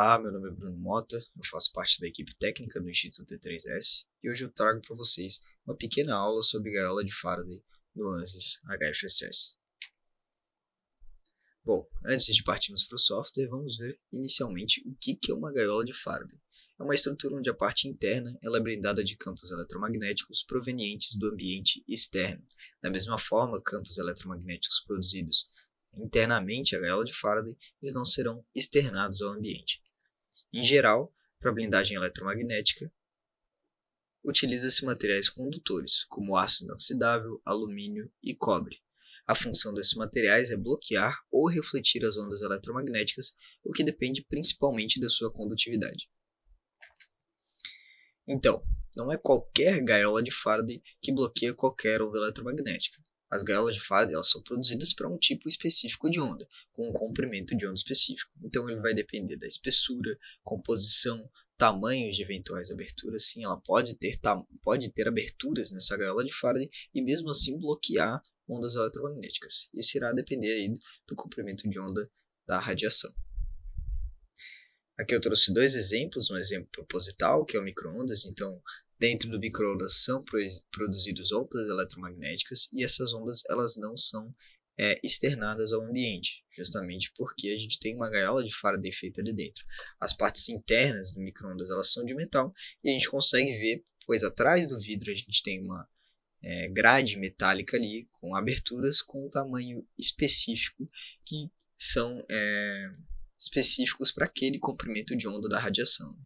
Olá, meu nome é Bruno Mota, eu faço parte da equipe técnica do Instituto T3S e hoje eu trago para vocês uma pequena aula sobre gaiola de Faraday no ANSYS HFSS. Bom, antes de partirmos para o software, vamos ver inicialmente o que é uma gaiola de Faraday. É uma estrutura onde a parte interna ela é blindada de campos eletromagnéticos provenientes do ambiente externo. Da mesma forma, campos eletromagnéticos produzidos internamente à gaiola de Faraday eles não serão externados ao ambiente. Em geral, para blindagem eletromagnética, utiliza-se materiais condutores, como aço inoxidável, alumínio e cobre. A função desses materiais é bloquear ou refletir as ondas eletromagnéticas, o que depende principalmente da sua condutividade. Então, não é qualquer gaiola de Faraday que bloqueia qualquer onda eletromagnética. As gaiolas de Faraday elas são produzidas para um tipo específico de onda, com um comprimento de onda específico. Então ele vai depender da espessura, composição, tamanhos de eventuais aberturas. Sim, ela pode ter aberturas nessa gaiola de Faraday e mesmo assim bloquear ondas eletromagnéticas. Isso irá depender aí do comprimento de onda da radiação. Aqui eu trouxe dois exemplos, um exemplo proposital, que é o micro-ondas. Então, dentro do micro-ondas são produzidas ondas eletromagnéticas e essas ondas elas não são externadas ao ambiente, justamente porque a gente tem uma gaiola de Faraday feita ali dentro. As partes internas do micro-ondas elas são de metal e a gente consegue ver, pois atrás do vidro a gente tem uma grade metálica ali com aberturas com um tamanho específico que são específicos para aquele comprimento de onda da radiação.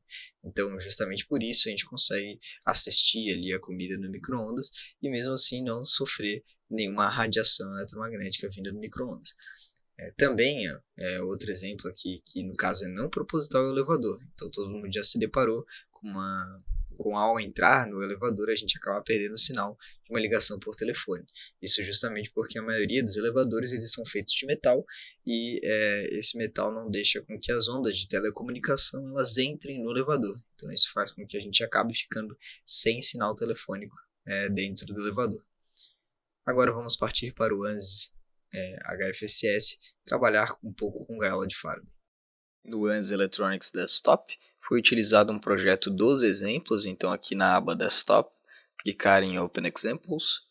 Então, justamente por isso, a gente consegue assistir ali a comida no micro-ondas e mesmo assim não sofrer nenhuma radiação eletromagnética vinda do micro-ondas. Também, outro exemplo aqui, que no caso é não proposital, é o elevador. Então, todo mundo já se deparou com ao entrar no elevador, a gente acaba perdendo o sinal de uma ligação por telefone. Isso justamente porque a maioria dos elevadores eles são feitos de metal e esse metal não deixa com que as ondas de telecomunicação elas entrem no elevador. Então isso faz com que a gente acabe ficando sem sinal telefônico dentro do elevador. Agora vamos partir para o ANSYS HFSS, trabalhar um pouco com gaiola de Faraday. No ANSYS Electronics Desktop, foi utilizado um projeto dos exemplos, então aqui na aba Desktop, clicar em Open Examples,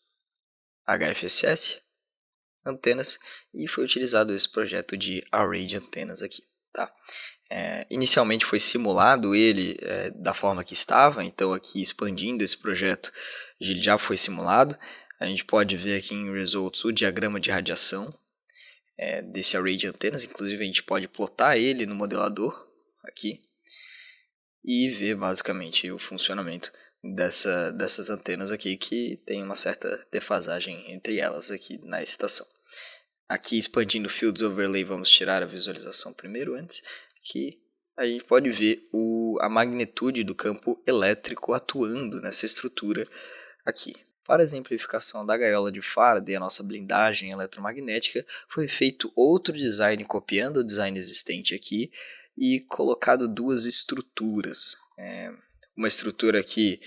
HFSS, antenas, e foi utilizado esse projeto de Array de antenas aqui. Tá? Inicialmente foi simulado ele da forma que estava, então aqui expandindo esse projeto, ele já foi simulado. A gente pode ver aqui em Results o diagrama de radiação desse Array de antenas, inclusive a gente pode plotar ele no modelador aqui, e ver basicamente o funcionamento dessas antenas aqui que tem uma certa defasagem entre elas aqui na estação. Aqui expandindo o Fields Overlay vamos tirar a visualização primeiro antes, que a gente pode ver a magnitude do campo elétrico atuando nessa estrutura aqui. Para a exemplificação da gaiola de Faraday, a nossa blindagem eletromagnética, foi feito outro design copiando o design existente aqui, e colocado duas estruturas. Uma estrutura aqui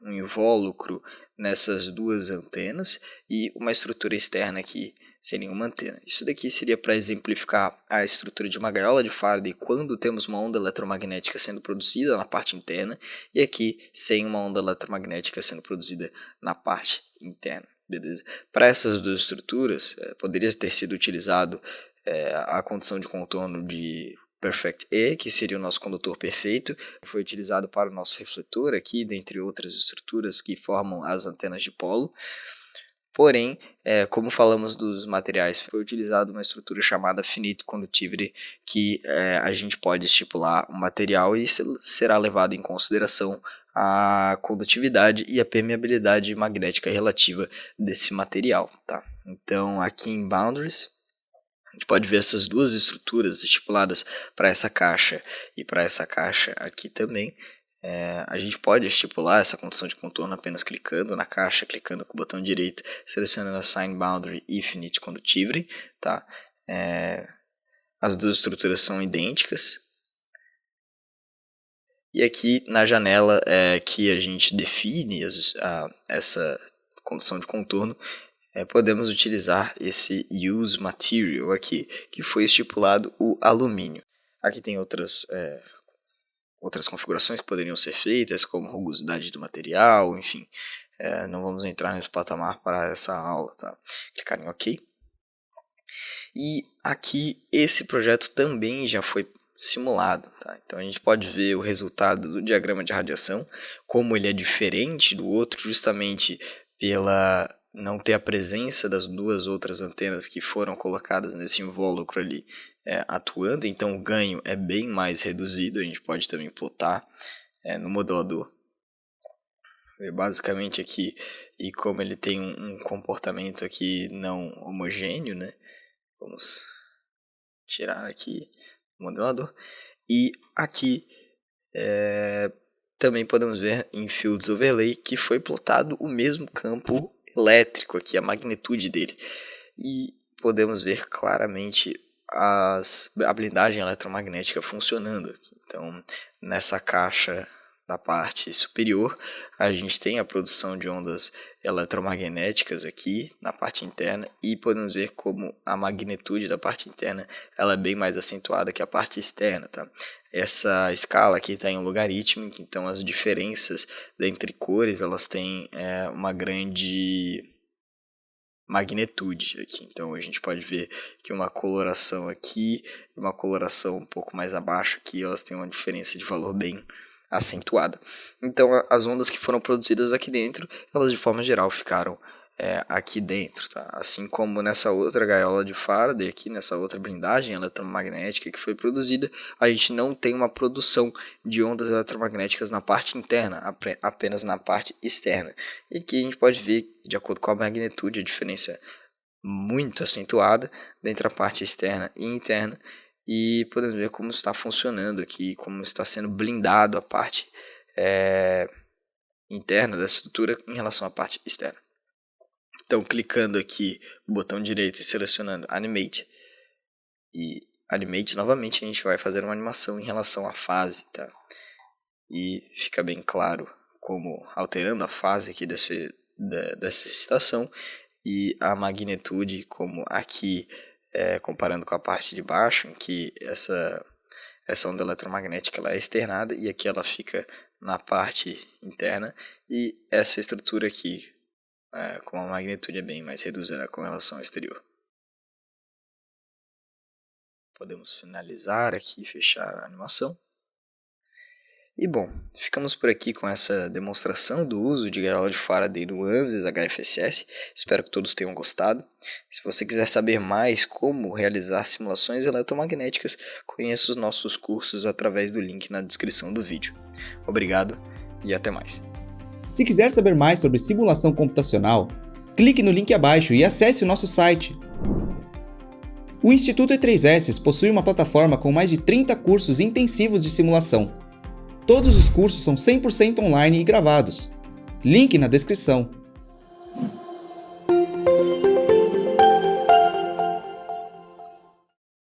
um invólucro nessas duas antenas e uma estrutura externa aqui sem nenhuma antena. Isso daqui seria para exemplificar a estrutura de uma gaiola de Faraday quando temos uma onda eletromagnética sendo produzida na parte interna e aqui sem uma onda eletromagnética sendo produzida na parte interna. Beleza? Para essas duas estruturas, poderia ter sido utilizado a condição de contorno de Perfect E, que seria o nosso condutor perfeito, foi utilizado para o nosso refletor aqui, dentre outras estruturas que formam as antenas de polo. Porém, como falamos dos materiais, foi utilizada uma estrutura chamada Finite Conductivity, que a gente pode estipular um material e será levado em consideração a condutividade e a permeabilidade magnética relativa desse material. Tá? Então, aqui em Boundaries, a gente pode ver essas duas estruturas estipuladas para essa caixa e para essa caixa aqui também. A gente pode estipular essa condição de contorno apenas clicando na caixa, clicando com o botão direito, selecionando Assign Boundary e Finite Conductivity. Tá? As duas estruturas são idênticas. E aqui na janela que a gente define essa condição de contorno, podemos utilizar esse Use Material aqui, que foi estipulado o alumínio. Aqui tem outras configurações que poderiam ser feitas, como rugosidade do material, enfim. Não vamos entrar nesse patamar para essa aula, tá? Clicar em OK. E aqui esse projeto também já foi simulado, tá? Então a gente pode ver o resultado do diagrama de radiação, como ele é diferente do outro, justamente pela não ter a presença das duas outras antenas que foram colocadas nesse invólucro ali atuando, então o ganho é bem mais reduzido. A gente pode também plotar no modelador. Basicamente aqui, e como ele tem um comportamento aqui não homogêneo, né? Vamos tirar aqui o modelador. E aqui também podemos ver em Fields Overlay que foi plotado o mesmo campo elétrico aqui, a magnitude dele. E podemos ver claramente a blindagem eletromagnética funcionando aqui. Então, nessa caixa da parte superior, a gente tem a produção de ondas eletromagnéticas aqui na parte interna, e podemos ver como a magnitude da parte interna ela é bem mais acentuada que a parte externa, tá? Essa escala aqui está em logarítmica, então as diferenças entre cores elas têm uma grande magnitude aqui. Então a gente pode ver que uma coloração aqui e uma coloração um pouco mais abaixo aqui, elas têm uma diferença de valor bem acentuada. Então as ondas que foram produzidas aqui dentro, elas de forma geral ficaram aqui dentro, tá? Assim como nessa outra gaiola de Faraday, aqui nessa outra blindagem eletromagnética que foi produzida, a gente não tem uma produção de ondas eletromagnéticas na parte interna, apenas na parte externa. E aqui a gente pode ver, de acordo com a magnitude, a diferença muito acentuada entre a parte externa e interna, e podemos ver como está funcionando aqui, como está sendo blindado a parte interna da estrutura em relação à parte externa. Então, clicando aqui no botão direito e selecionando Animate, e Animate novamente, a gente vai fazer uma animação em relação à fase, tá? E fica bem claro como, alterando a fase aqui dessa estação, e a magnitude, como aqui, comparando com a parte de baixo, em que essa onda eletromagnética ela é externada, e aqui ela fica na parte interna, e essa estrutura aqui, com a magnitude é bem mais reduzida com relação ao exterior. Podemos finalizar aqui, fechar a animação. E bom, ficamos por aqui com essa demonstração do uso de gaiola de Faraday no ANSYS HFSS. Espero que todos tenham gostado. Se você quiser saber mais como realizar simulações eletromagnéticas, conheça os nossos cursos através do link na descrição do vídeo. Obrigado e até mais. Se quiser saber mais sobre simulação computacional, clique no link abaixo e acesse o nosso site. O Instituto E3S possui uma plataforma com mais de 30 cursos intensivos de simulação. Todos os cursos são 100% online e gravados. Link na descrição.